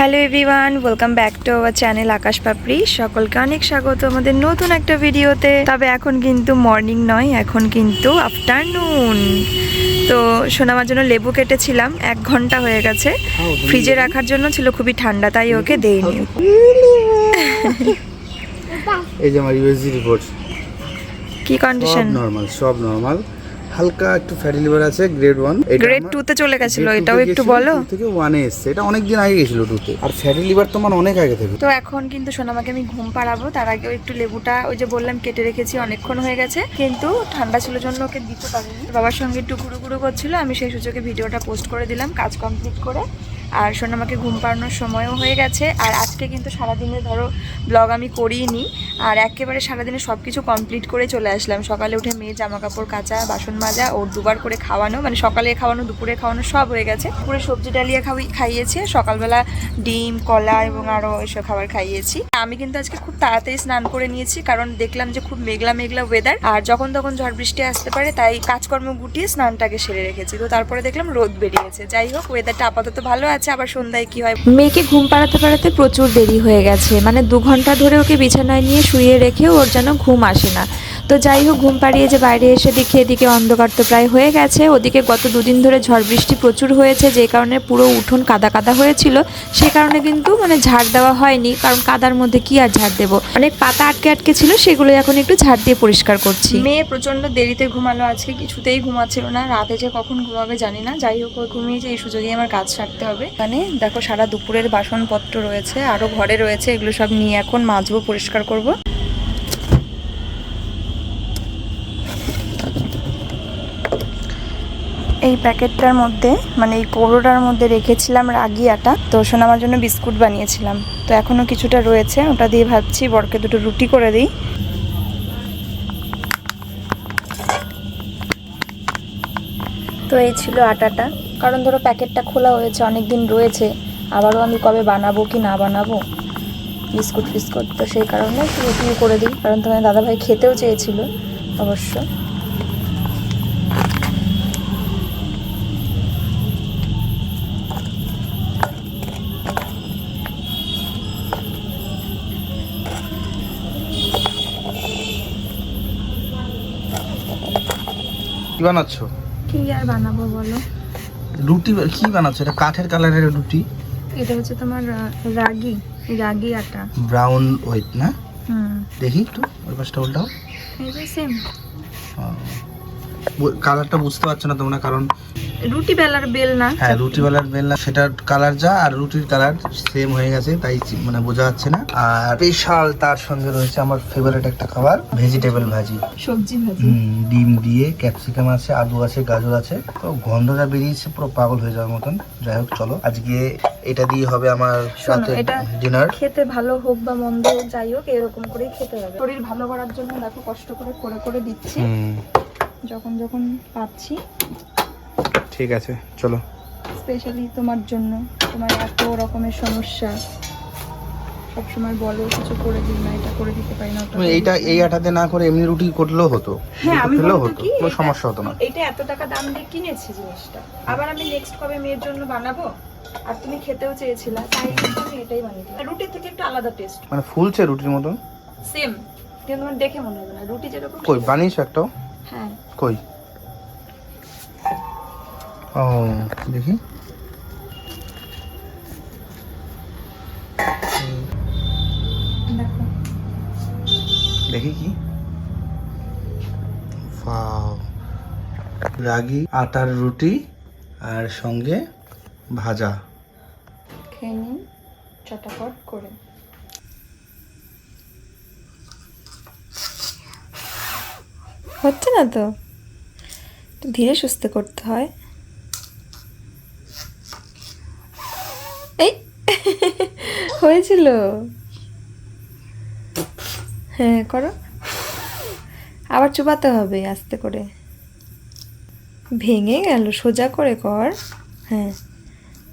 Hello everyone, welcome back to our channel Akash Papri. সকলকে অনেক স্বাগত আমাদের নতুন একটা ভিডিওতে। তবে এখন কিন্তু মর্নিং নয়, এখন কিন্তু আফটারনুন। তো সোনামার জন্য লেবু কেটেছিলাম, 1 ঘন্টা হয়ে গেছে। ফ্রিজে রাখার জন্য ছিল খুবই ঠান্ডা, তাই ওকে দেইনি। এই যে আমার ইউএসজি রিপোর্ট, কি কন্ডিশন? সব নরমাল। হালকা একটু ফ্যাটি লিভার আছে, গ্রেড 1। গ্রেড 2 তে চলে গেছিল, এটাও একটু বলো। 2 থেকে 1 এ এসেছে, এটা অনেক দিন আগে গেছিল 2 তে। আর ফ্যাটি লিভার তো আমার অনেক আগে থেকে। তো এখন কিন্তু সোনামাকে আমি ঘুম পাড়াবো, তার আগে একটু লেবুটা ওই যে বললাম কেটে রেখেছি, অনেকক্ষণ হয়ে গেছে, কিন্তু ঠান্ডা ছিল জন্য ওকে দিতে পারিনি। বাবার সঙ্গে একটু ঘুরু করছিল, আমি সেই সুযোগে ভিডিওটা পোস্ট করে দিলাম কাজ কমপ্লিট করে। আর সোনামাকে ঘুম পাড়ানোর সময়ও হয়ে গেছে। আর আজকে কিন্তু সারাদিনে ধরো ব্লগ আমি করিনি, আর একেবারে সারাদিনে সব কিছু কমপ্লিট করে চলে আসলাম। সকালে উঠে মেয়ে জামা কাপড় কাচা, বাসন মাজা, ওর দুবার করে খাওয়ানো, মানে সকালে খাওয়ানো, দুপুরে খাওয়ানো সব হয়ে গেছে। পুরো সবজি ডালিয়া খাইয়েছে, সকালবেলা ডিম, কলা এবং আরও এসব খাবার খাইয়েছি। আমি কিন্তু আজকে খুব তাড়াতাড়ি স্নান করে নিয়েছি, কারণ দেখলাম যে খুব মেঘলা ওয়েদার, আর যখন তখন ঝড় বৃষ্টি আসতে পারে, তাই কাজকর্ম গুটিয়ে স্নানটাকে সেরে রেখেছি। তো তারপরে দেখলাম রোদ বেরিয়েছে। যাই হোক, ওয়েদারটা আপাতত ভালো আছে। আবার সন্ধ্যায় কি হয়, মেয়েকে ঘুম পাড়াতে প্রচুর দেরি হয়ে গেছে, মানে 2 ঘন্টা ধরে ওকে বিছানায় নিয়ে শুয়ে রেখেও ওর যেন ঘুম আসে না। তো যাই হোক, ঘুম পাড়িয়ে যে বাইরে এসে দেখি এদিকে অন্ধকার তো প্রায় হয়ে গেছে। ওদিকে গত 2 দিন ধরে ঝড় বৃষ্টি প্রচুর হয়েছে, যে কারণে পুরো উঠোন কাদা হয়েছিল। সে কারণে কিন্তু মানে ঝাড় দেওয়া হয়নি, কারণ কাদার মধ্যে কি আর ঝাড় দেবো। অনেক পাতা আটকে ছিল, সেগুলো এখন একটু ঝাড় দিয়ে পরিষ্কার করছি। মেয়ে প্রচন্ড দেরিতে ঘুমালো আজকে, কিছুতেই ঘুমাচ্ছিল না। রাতে যে কখন ঘুমাবে জানি না। যাই হোক, ওই ঘুমিয়ে যে এই সুযোগে আমার কাজ সারতে হবে। মানে দেখো, সারা দুপুরের বাসনপত্র রয়েছে, আরো ঘরে রয়েছে, এগুলো সব নিয়ে এখন মাজবো, পরিষ্কার করব। এই প্যাকেটটার মধ্যে, মানে এই কৌড়োটার মধ্যে রেখেছিলাম রাগি আটা। তো সোনামার জন্য বিস্কুট বানিয়েছিলাম, তো এখনো কিছুটা রয়েছে, ওটা দিয়ে ভাবছি বরকে 2টো রুটি করে দিই। তো এই ছিল আটাটা, কারণ ধরো প্যাকেটটা খোলা হয়েছে, অনেক দিন রয়েছে, আবারও আমি কবে বানাবো কি না বানাবো বিস্কুট, তো সেই কারণে রুটি করে দিই, কারণ তোমার দাদাভাই খেতেও চেয়েছিল অবশ্য। কি বানাচ্ছো? কি আর বানাবো বলো? রুটি কি বানাচ্ছো? এটা কাঠের কালারের রুটি। এটা হচ্ছে তোমার রাগি আটা, ব্রাউন হোয়াইট না? দেখি একটু ওই পাশটা উল্টাও। এই যে সেম কালারটা বুঝতে পারছো না তোমরা, কারণ রুটি বেলার বেল না। হ্যাঁ, রুটি বেলার বেল না, সেটার কালার যা আর রুটির কালার সেম হয়ে গেছে, তাই মানে বোঝা যাচ্ছে না। আর স্পেশাল তার সঙ্গে রয়েছে আমার ফেভারিট একটা খাবার, ভেজিটেবল ভাজি, সবজি ভাজি। ডিম দিয়ে, ক্যাপসিকাম আছে, আলু আছে, গাজর আছে। তো গন্ধটা বেরিয়েছে পুরো পাগল হয়ে যাওয়ার মতন। যাই হোক, চলো আজকে এটা দিয়ে হবে আমার রাতের ডিনার। খেতে ভালো হোক বা মন্দ হোক, যাই হোক এরকম করেই খেতে হবে। শরীর ভালো করার জন্য দেখো কষ্ট করে দিচ্ছি, যখন পাচ্ছি। ঠিক আছে, চলো। স্পেশালি তোমার জন্য, তোমার এত রকমের সমস্যা, সবসময় বলো কিছু করে দিই না, এটা করে দিতে পারি না। তুমি এইটা এই আটাতে না করে এমনি রুটি করলেও হতো। হ্যাঁ, আমি করলেও হতো, কোনো সমস্যা হতো না। এটা এত টাকা দাম দিয়ে কিনেছি জিনিসটা, আবার আমি নেক্সট কবে মেয়ের জন্য বানাবো, আর তুমি খেতেও চেয়েছিলা, তাই আমি এটাই বানিয়ে দিলাম। রুটির থেকে একটু আলাদা টেস্ট, মানে ফুলছে রুটির মতন সেম, কিন্তু তোমার দেখে মনে হবে না রুটি যেরকম। কই বানিয়েছো একটাও? হ্যাঁ। কই? ও দেখি, দেখি কি রাগি আটার রুটি আর সঙ্গে ভাজা। খেয়ে নিন চটাপট করে। হচ্ছে না তো, একটু ধীরে সুস্থে করতে হয়। এই হয়েছিল, হ্যাঁ করো, আবার চুবাতে হবে আস্তে করে। ভেঙে গেল, সোজা করে কর। হ্যাঁ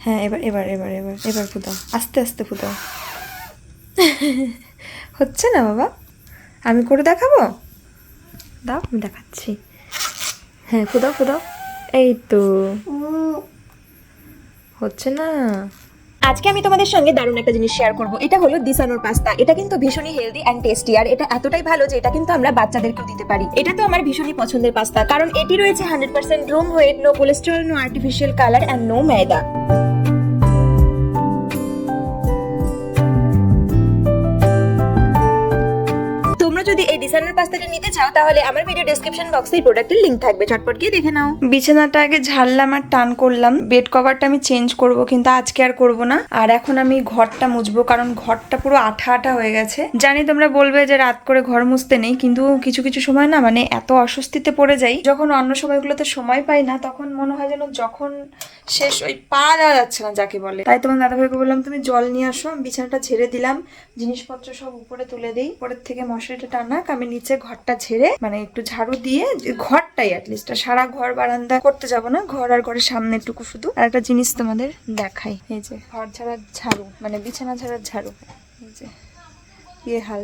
হ্যাঁ, এবার ফুদাও, আস্তে আস্তে ফুদাও। হচ্ছে না বাবা, আমি করে দেখাবো, দাও আমি দেখাচ্ছি। হ্যাঁ ফুদাও, এই তো হচ্ছে না। আজকে আমি তোমাদের সঙ্গে দারুণ একটা জিনিস শেয়ার করব। এটা হলো দিসানোর পাস্তা। এটা কিন্তু ভীষণই হেলদি অ্যান্ড টেস্টি, আর এটা এতটাই ভালো যে এটা কিন্তু আমরা বাচ্চাদেরকেও দিতে পারি। এটা তো আমার ভীষণই পছন্দের পাস্তা, কারণ এটি রয়েছে 100% রুম wheat, no cholesterol, no artificial colour and no ময়দা। তোমরা যদি এই ডিজাইনার পাস্তাটা নিতে চাও তাহলে আমার ভিডিও ডেসক্রিপশন বক্সে এই প্রোডাক্টের লিংক থাকবে, চটপট গিয়ে দেখে নাও। বিছানাটা আগে ঝাড়লাম আর টান করলাম, বেড কভারটা আমি চেঞ্জ করব, কিন্তু আজকে আর করব না। আর এখন আমি ঘরটা মুছবো, কারণ ঘরটা পুরো আঠা আঠা হয়ে গেছে। জানি তোমরা বলবে যে রাত করে ঘর মুছতে নেই, কিন্তু কিছু কিছু সময় না মানে এত অস্বস্তিতে পড়ে যাই, যখন অন্য সময়গুলোতে সময় পাই না তখন মনে হয় যেন যখন শেষ ওই পা দেওয়া যাচ্ছে না যাকে বলে। তাই তোমার দাদাভাইকে বললাম তুমি জল নিয়ে আসো, আমি বিছানাটা ঝেড়ে দিলাম, জিনিসপত্র সব উপরে তুলে দিই, উপরের থেকে মশারিটা টানাক, আমি নিচে ঘরটা ঝেড়ে মানে একটু ঝাড়ু দিয়ে ঘরটাই অ্যাটলিস্ট, সারা ঘর বারান্দা করতে যাব না, ঘর আর ঘরের সামনে একটুকু শুধু। আর একটা জিনিস তোমাদের দেখাই, এই যে ঘর ঝাড়ার ঝাড়ু, মানে বিছানা ঝাড়ার ঝাড়ু, এই যে হাল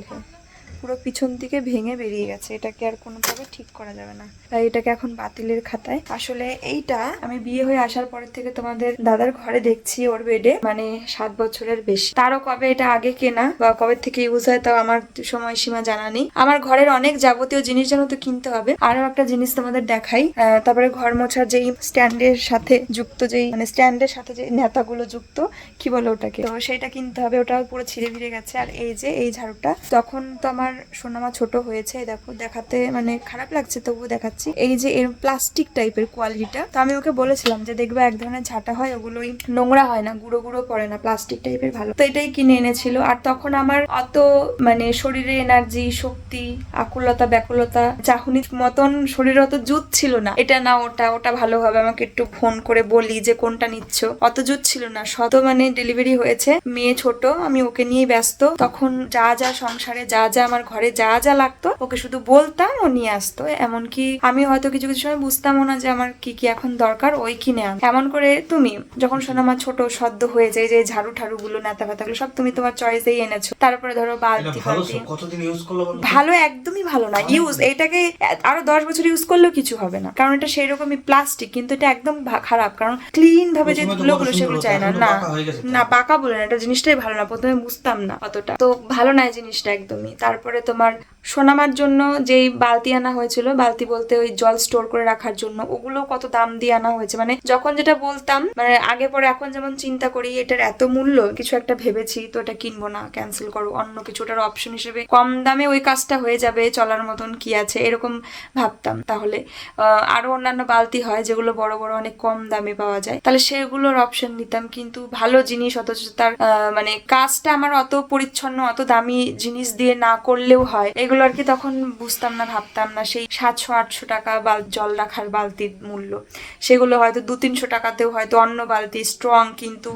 পুরো পিছন দিকে ভেঙে বেরিয়ে গেছে, এটাকে আর কোনোভাবে ঠিক করা যাবে না, তাই এটাকে এখন বাতিলের খাতায়। আসলে এইটা আমি বিয়ে হয়ে আসার পরের থেকে তোমাদের দাদার ঘরে দেখছি, ওর বেডে মানে 7 বছরের বেশি। তারও কবে এটা আগে কেনা বা কবে থেকে ইউজ হয় তাও আমার সময়সীমা জানা নেই। আমার ঘরের অনেক যাবতীয় জিনিস যেন তো কিনতে হবে। আরো একটা জিনিস তোমাদের দেখাই, তারপরে ঘর মোছার যেই স্ট্যান্ডের সাথে যুক্ত, যেই মানে স্ট্যান্ডের সাথে যে নেতাগুলো যুক্ত, কি বলে ওটাকে, তো সেটা কিনতে হবে, ওটাও পুরো ছিঁড়ে ভিড়ে গেছে। আর এই যে এই ঝাড়ুটা, তখন তো আমার সোনামা ছোট হয়েছে, দেখো দেখাতে মানে খারাপ লাগছে তবুও দেখাচ্ছি। এই যে এর প্লাস্টিক টাইপের কোয়ালিটিটা, তো আমি ওকে বলেছিলাম যে দেখবে এক ধরনের ঝাঁটা হয়, ওগুলোই নোংরা হয় না, গুঁড়ো গুঁড়ো পড়ে না, প্লাস্টিক টাইপের ভালো, তো এটাই কিনে এনেছিল। আর তখন আমার অত মানে শরীরে এনার্জি, শক্তি, আকুলতা, ব্যাকুলতা, চাহনির মতন শরীরে অত জুত ছিল না, এটা না ওটা ভালো হবে, আমাকে একটু ফোন করে বলি যে কোনটা নিচ্ছ, অত জুত ছিল না। শত মানে ডেলিভারি হয়েছে, মেয়ে ছোট, আমি ওকে নিয়ে ব্যস্ত, তখন যা যা সংসারে যা যা আমার ঘরে যা যা লাগতো ওকে শুধু বলতাম, ও নিয়ে আসতো। এমনকি আমি হয়তো কিছু কিছু সময় বুঝতামও না যে আমার কি কি এখন দরকার, ওই কিনে আন। এমন করে তুমি যখন সোনামা ছোট সদ্য হয়ে যায়, যে ঝাড়ু ঠাড়ু গুলো, নেতা ফেতাগুলো সব তুমি তোমার চয়েসেই এনেছো। তারপরে ধরো বালতি ফালতি, ভালো একদমই ভালো না ইউজ, এটাকে আরো 10 বছর ইউজ করলেও কিছু হবে না, কারণ এটা সেই রকমই প্লাস্টিক, কিন্তু এটা একদম খারাপ, কারণ ক্লিন ভাবে যে ধুলোগুলো সেগুলো চায় না। না বাঁকা বলে না, এটা জিনিসটাই ভালো না, প্রথমে বুঝতাম না অতটা, তো ভালো না এই জিনিসটা একদমই। তারপরে তোমার সোনামার জন্য যেই বালতি আনা হয়েছিল, বালতি বলতে ওই জল স্টোর করে রাখার জন্য, ওগুলো কত দাম দিয়ে আনা হয়েছে, মানে যখন যেটা বলতাম মানে আগে পরে, এখন যেমন চিন্তা করি এটার এত মূল্য, কিছু একটা ভেবেছি তো এটা কিনবো না, ক্যান্সেল করবো, অন্য কিছুটার অপশন হিসেবে কম দামে ওই কাজটা হয়ে যাবে, চলার মতন কি আছে এরকম ভাবতাম। তাহলে আরো অন্যান্য বালতি হয় যেগুলো বড় বড় অনেক কম দামে পাওয়া যায়, তাহলে সেগুলোর অপশন নিতাম। কিন্তু ভালো জিনিস, অথচ তার মানে কাজটা আমার অত পরিচ্ছন্ন, অত দামি জিনিস দিয়ে না করলেও হয়, এগুলো আর কি তখন বুঝতাম না, ভাবতাম না। সেই 700-800 টাকা জল রাখার বালতির মূল্য, সেগুলো হয়তো 200-300 টাকাতেও হয়তো অন্য বালতি স্ট্রং কিন্তু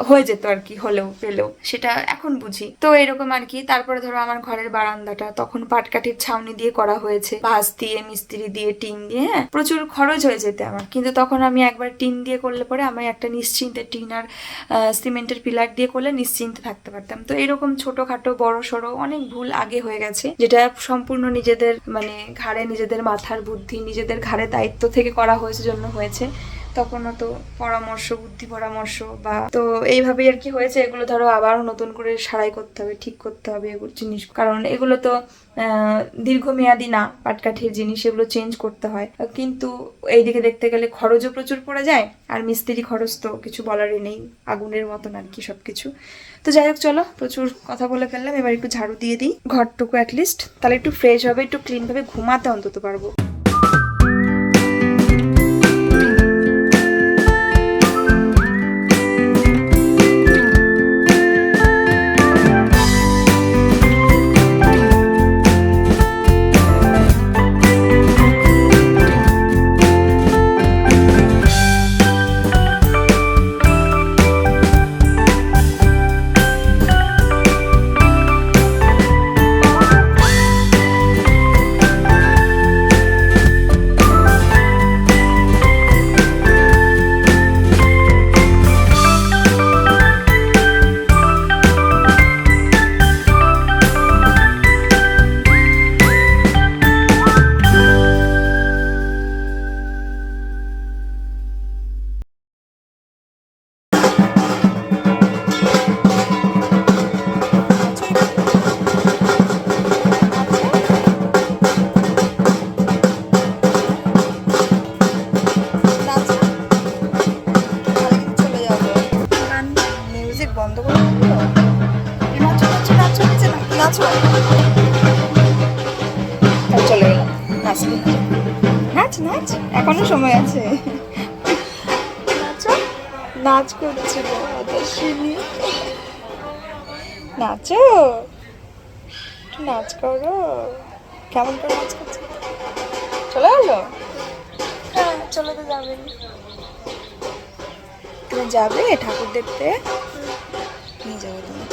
হয়ে যেত আর কি, হলেও পেলেও, সেটা এখন বুঝি। তো এরকম আর কি। তারপরে ধরো আমার ঘরের বারান্দাটা তখন পাটকাঠির ছাউনি দিয়ে করা হয়েছে, ভাঁজ দিয়ে, মিস্ত্রি দিয়ে, টিন দিয়ে, হ্যাঁ প্রচুর খরচ হয়ে যেত আমার, কিন্তু তখন আমি একবার টিন দিয়ে করলে পরে আমি একটা নিশ্চিন্তে, টিন আর সিমেন্টের পিলার দিয়ে করলে নিশ্চিন্তে থাকতে পারতাম। তো এরকম ছোটখাটো বড় সড়ো অনেক ভুল আগে হয়ে গেছে, যেটা সম্পূর্ণ নিজেদের মানে ঘাড়ে, নিজেদের মাথার বুদ্ধি, নিজেদের ঘাড়ে দায়িত্ব থেকে করা হয়েছে জন্য হয়েছে। তখনও তো পরামর্শ, বুদ্ধি পরামর্শ বা তো এইভাবেই আর কি হয়েছে। এগুলো ধরো আবার নতুন করে সারাই করতে হবে, ঠিক করতে হবে এগুলো জিনিস, কারণ এগুলো তো দীর্ঘমেয়াদী না, পাটকাঠির জিনিস, এগুলো চেঞ্জ করতে হয়। কিন্তু এইদিকে দেখতে গেলে খরচও প্রচুর পড়ে যায়, আর মিস্ত্রি খরচ তো কিছু বলারই নেই, আগুনের মতন আর কি সবকিছু। তো যাই হোক, চলো প্রচুর কথা বলে ফেললাম, এবার একটু ঝাড়ু দিয়ে দিই ঘরটুকু অ্যাটলিস্ট, তাহলে একটু ফ্রেশ হবে, একটু ক্লিন ভাবে ঘুমাতে অন্তত পারবো। বন্ধ করে দিল। নাচো নাচো নাচো নিচে নাচো। চলে গেলাম নাচতে। নাচ নাচ, এখনো সময় আছে। নাচো, নাচ করছিল আদর্শিনী। নাচো, একটু নাচ করো। কেমন করে নাচ করছে? চলে গেলো? হ্যাঁ, চলে তো যাবে। তুমি যাবে ঠাকুর দেখতে? নিয়ে যাবো তুমি।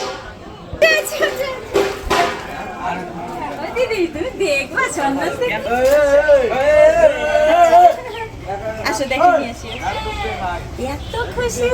আসো দেখে নিয়ে আসি। এত খুশি।